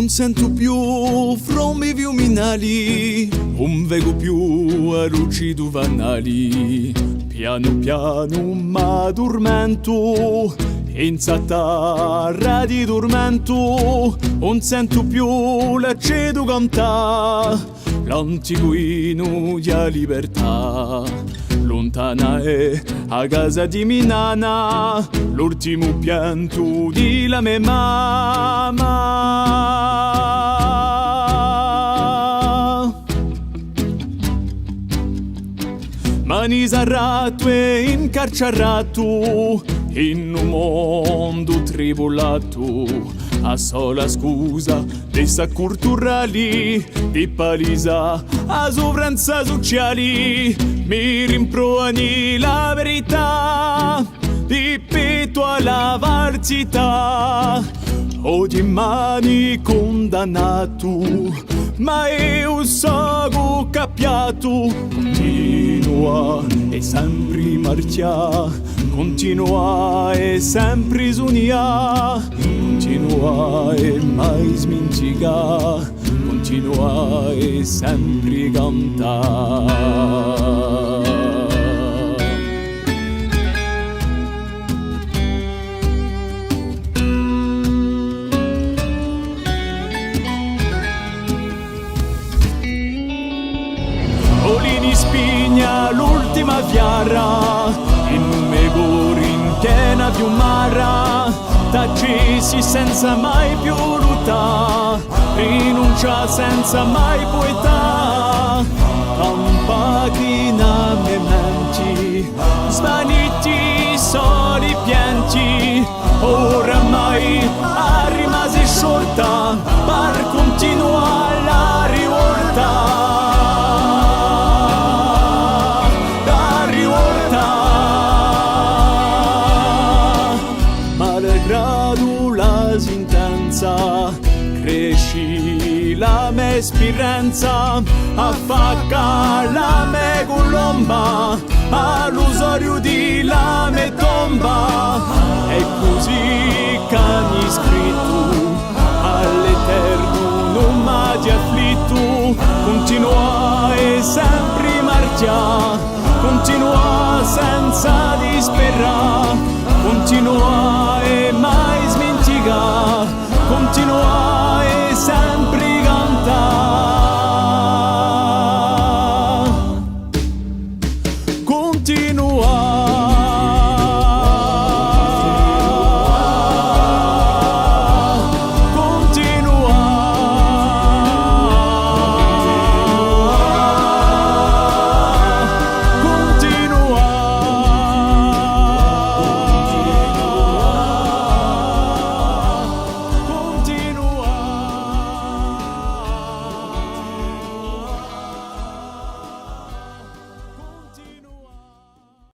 Non sento più frombi viuminali, non vedo più a luci duvanali. Piano piano m'addormento, in terra di dormento. Non sento più l'accedo cantare, l'antico inno di libertà. Lontana è a casa di mia nana, l'ultimo pianto di la mia mamma. Mani sarrato e incarcerato in un mondo tribolato, a sola scusa dei culturali, di palisa a sovranza sociali. Mi rimproani la verità, di petto alla varzità. Ho di mani condannato, ma io sono capiato. Continua e sempre marcia, continua e sempre sonia, continua e mai smintiga, continua e sempre canta. Olini spigna l'ultima fiara, in meguri in piena fiumara, tacesi senza mai più lottare, rinuncia senza mai poetà, campati name menti, svaniti soli pianti, oramai a rimase sciolta, per continuare la rivolta. Cresci la mia speranza, affacca la mia colomba all'usorio di la mia tomba. E così che mi scritto all'eterno non m'ha di afflitto, continua e sempre marcia, continua senza disperare, continua e mai smentica, continua